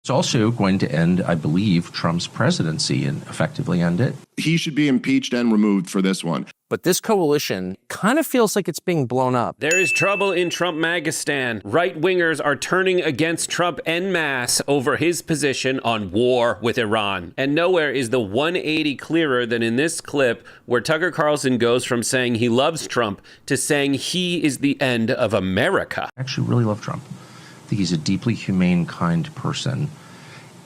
It's also going to end, I believe, Trump's presidency and effectively end it. He should be impeached and removed for this one. But this coalition kind of feels like it's being blown up. There is trouble in Trump Magistan. Right-wingers are turning against Trump en masse over his position on war with Iran. And nowhere is the 180 clearer than in this clip where Tucker Carlson goes from saying he loves Trump to saying he is the end of America. I actually really love Trump. I think he's a deeply humane, kind person.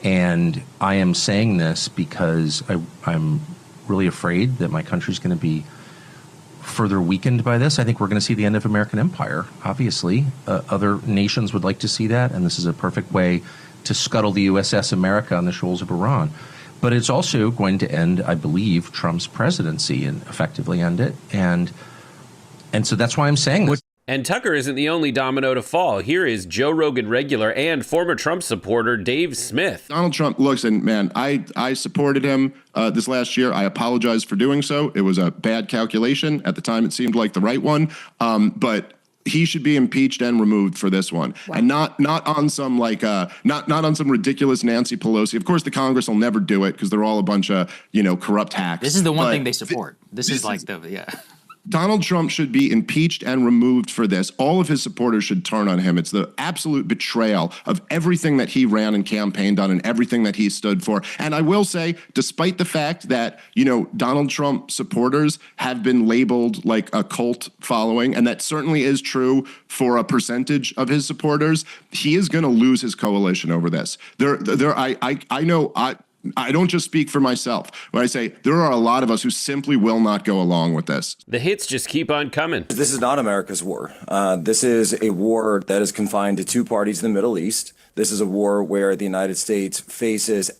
And I am saying this because I'm really afraid that my country's going to be further weakened by this. I think we're going to see the end of American empire, obviously. Other nations would like to see that, and this is a perfect way to scuttle the USS America on the shoals of Iran. But it's also going to end, I believe, Trump's presidency and effectively end it. And so that's why I'm saying this. And Tucker isn't the only domino to fall. Here is Joe Rogan regular and former Trump supporter Dave Smith. Donald Trump looks, and man, I supported him this last year. I apologize for doing so. It was a bad calculation. At the time, it seemed like the right one. But he should be impeached and removed for this one. Wow. And not on some not on some ridiculous Nancy Pelosi. Of course, the Congress will never do it because they're all a bunch of, corrupt hacks. This is the one thing they support. This is Donald Trump should be impeached and removed for this. All of his supporters should turn on him. It's the absolute betrayal of everything that he ran and campaigned on and everything that he stood for. And I will say, despite the fact that, Donald Trump supporters have been labeled like a cult following, and that certainly is true for a percentage of his supporters, he is going to lose his coalition over this. I don't just speak for myself when I say there are a lot of us who simply will not go along with this. The hits just keep on coming. This is not America's war. This is a war that is confined to two parties in the Middle East. This is a war where the United States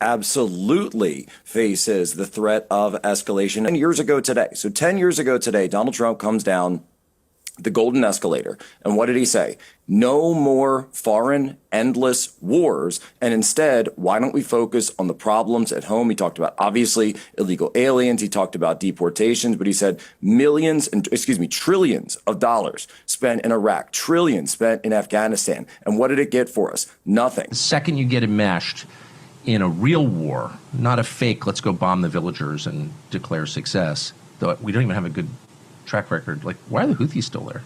absolutely faces the threat of escalation. 10 years ago today, Donald Trump comes down the golden escalator. And what did he say? No more foreign, endless wars. And instead, why don't we focus on the problems at home? He talked about, obviously, illegal aliens. He talked about deportations, but he said trillions of dollars spent in Iraq, trillions spent in Afghanistan. And what did it get for us? Nothing. The second you get enmeshed in a real war, not a fake, let's go bomb the villagers and declare success, though we don't even have a good track record. Like, why are the Houthis still there?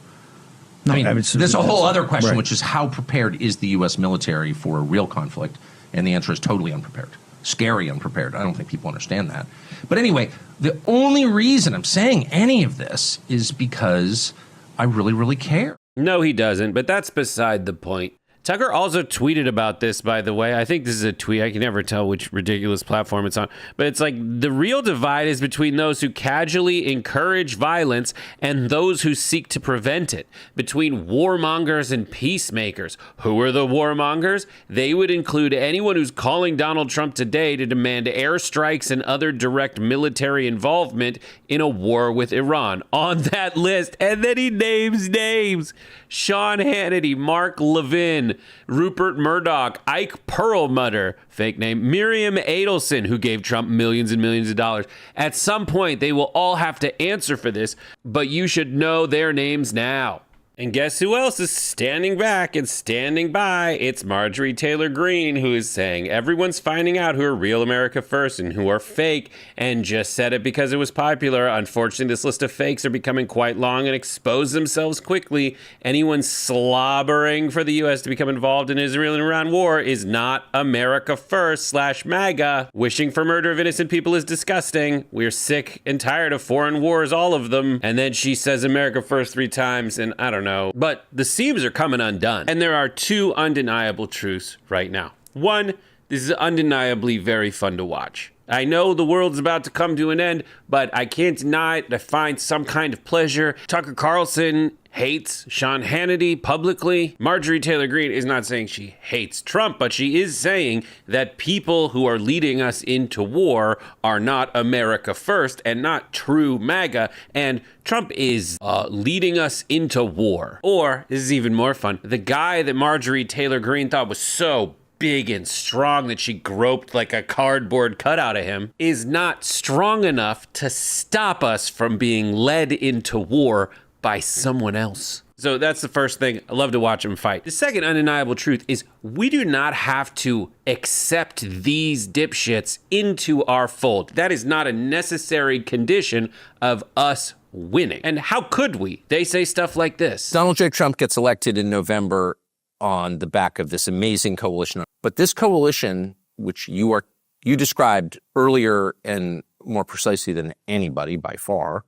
There's a whole other question, which is how prepared is the U.S. military for a real conflict? And the answer is totally unprepared. Scary unprepared. I don't think people understand that. But anyway, the only reason I'm saying any of this is because I really, really care. No, he doesn't, but that's beside the point. Tucker also tweeted about this, by the way. I think this is a tweet. I can never tell which ridiculous platform it's on. But it's like the real divide is between those who casually encourage violence and those who seek to prevent it. Between warmongers and peacemakers. Who are the warmongers? They would include anyone who's calling Donald Trump today to demand airstrikes and other direct military involvement in a war with Iran. On that list. And then he names names. Sean Hannity, Mark Levin, Rupert Murdoch, Ike Perlmutter, fake name, Miriam Adelson, who gave Trump millions and millions of dollars. At some point, they will all have to answer for this, but you should know their names now. And guess who else is standing back and standing by? It's Marjorie Taylor Greene, who is saying everyone's finding out who are real America first and who are fake, and just said it because it was popular. Unfortunately, this list of fakes are becoming quite long and expose themselves quickly. Anyone slobbering for the U.S. to become involved in Israel and Iran war is not America first / MAGA. Wishing for murder of innocent people is disgusting. We're sick and tired of foreign wars, all of them. And then she says America first 3 times, and I don't know. But the seams are coming undone. And there are 2 undeniable truths right now. 1, this is undeniably very fun to watch. I know the world's about to come to an end, but I can't deny it. I find some kind of pleasure. Tucker Carlson hates Sean Hannity publicly. Marjorie Taylor Greene is not saying she hates Trump, but she is saying that people who are leading us into war are not America first and not true MAGA. And Trump is leading us into war. Or, this is even more fun, the guy that Marjorie Taylor Greene thought was so big and strong that she groped like a cardboard cutout of him is not strong enough to stop us from being led into war by someone else. So that's the first thing. I love to watch them fight. The second undeniable truth is we do not have to accept these dipshits into our fold. That is not a necessary condition of us winning. And how could we? They say stuff like this. Donald J. Trump gets elected in November on the back of this amazing coalition. But this coalition, which you described earlier and more precisely than anybody by far,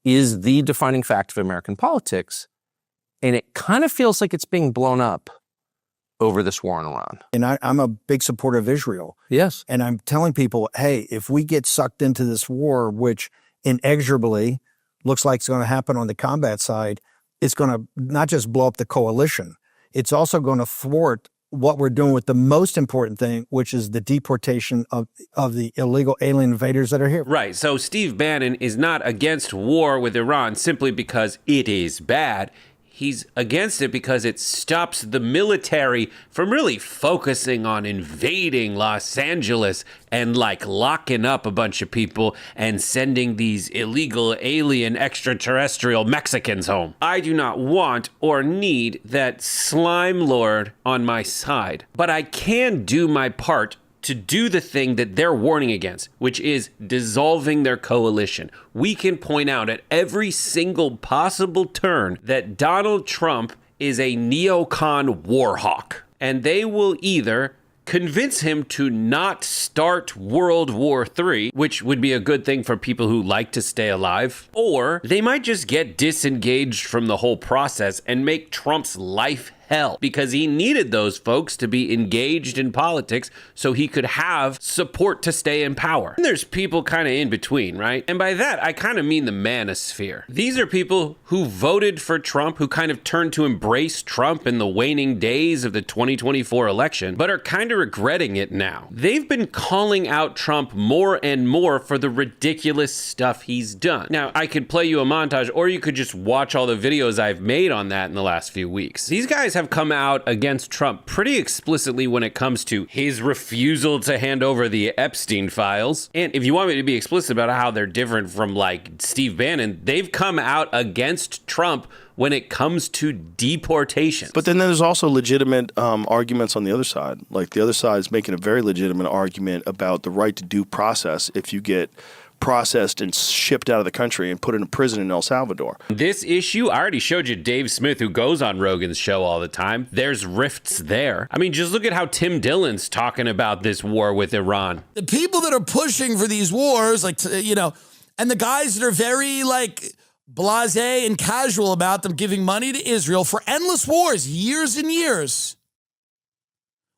is the defining fact of American politics. And it kind of feels like it's being blown up over this war in Iran. And I'm a big supporter of Israel. Yes. And I'm telling people, hey, if we get sucked into this war, which inexorably looks like it's going to happen on the combat side, it's going to not just blow up the coalition, it's also going to thwart what we're doing with the most important thing, which is the deportation of the illegal alien invaders that are here. Right. So Steve Bannon is not against war with Iran simply because it is bad. He's against it because it stops the military from really focusing on invading Los Angeles and like locking up a bunch of people and sending these illegal alien extraterrestrial Mexicans home. I do not want or need that slime lord on my side, but I can do my part to do the thing that they're warning against, which is dissolving their coalition. We can point out at every single possible turn that Donald Trump is a neocon war hawk, and they will either convince him to not start World War III, which would be a good thing for people who like to stay alive, or they might just get disengaged from the whole process and make Trump's life hell because he needed those folks to be engaged in politics so he could have support to stay in power. And there's people kind of in between, right? And by that, I kind of mean the Manosphere. These are people who voted for Trump, who kind of turned to embrace Trump in the waning days of the 2024 election, but are kind of regretting it now. They've been calling out Trump more and more for the ridiculous stuff he's done. Now, I could play you a montage, or you could just watch all the videos I've made on that in the last few weeks. These guys have come out against Trump pretty explicitly when it comes to his refusal to hand over the Epstein files. And if you want me to be explicit about how they're different from like Steve Bannon, they've come out against Trump when it comes to deportation. But then there's also legitimate arguments on the other side. Like the other side is making a very legitimate argument about the right to due process if you get processed and shipped out of the country and put in a prison in El Salvador. This issue, I already showed you Dave Smith, who goes on Rogan's show all the time. There's rifts there. I mean, just look at how Tim Dillon's talking about this war with Iran. The people that are pushing for these wars, like, you know, and the guys that are very, like, blasé and casual about them giving money to Israel for endless wars, years and years.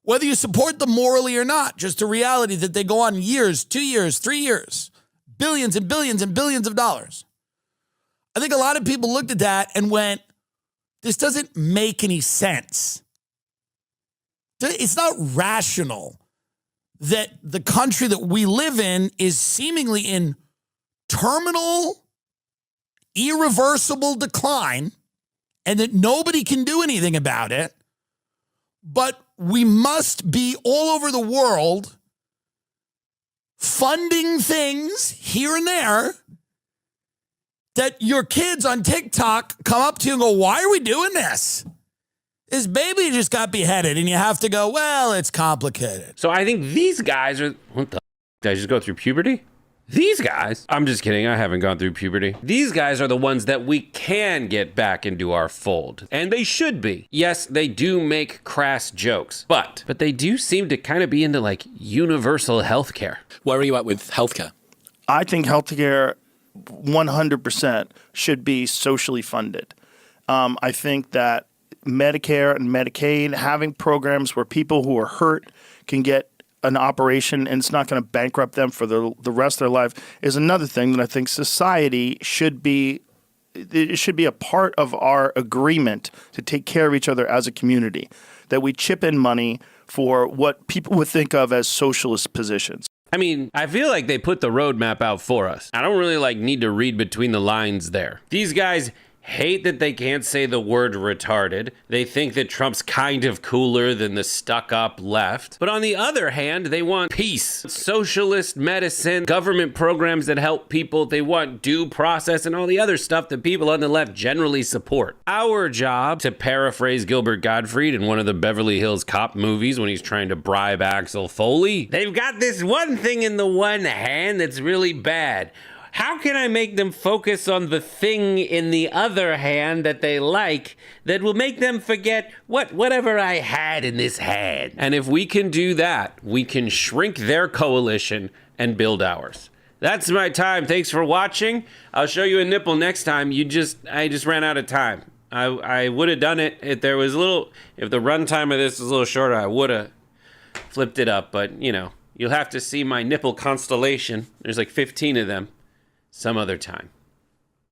Whether you support them morally or not, just a reality that they go on years, 2 years, 3 years. Billions and billions and billions of dollars. I think a lot of people looked at that and went, this doesn't make any sense. It's not rational that the country that we live in is seemingly in terminal, irreversible decline and that nobody can do anything about it. But we must be all over the world funding things here and there that your kids on TikTok come up to you and go, why are we doing this? This baby just got beheaded, and you have to go, well, it's complicated. So I think these guys are, what the did I just go through puberty? These guys, I'm just kidding, I haven't gone through puberty. These guys are the ones that we can get back into our fold. And they should be. Yes, they do make crass jokes, but they do seem to kind of be into like universal healthcare. Where are you at with healthcare? I think healthcare 100% should be socially funded. I think that Medicare and Medicaid, having programs where people who are hurt can get an operation and it's not going to bankrupt them for the rest of their life is another thing that I think society should be. It should be a part of our agreement to take care of each other as a community, that we chip in money for what people would think of as socialist positions. I mean, I feel like they put the roadmap out for us. I don't really need to read between the lines there. These guys hate that they can't say the word retarded. They think that Trump's kind of cooler than the stuck-up left. But on the other hand, they want peace, socialist medicine, government programs that help people. They want due process and all the other stuff that people on the left generally support. Our job, to paraphrase Gilbert Gottfried in one of the Beverly Hills Cop movies when he's trying to bribe Axel Foley, they've got this one thing in the one hand that's really bad. How can I make them focus on the thing in the other hand that they like that will make them forget whatever I had in this hand? And if we can do that, we can shrink their coalition and build ours. That's my time. Thanks for watching. I'll show you a nipple next time. I just ran out of time. I would have done it if the runtime of this was a little shorter. I would have flipped it up, but you'll have to see my nipple constellation. There's like 15 of them some other time.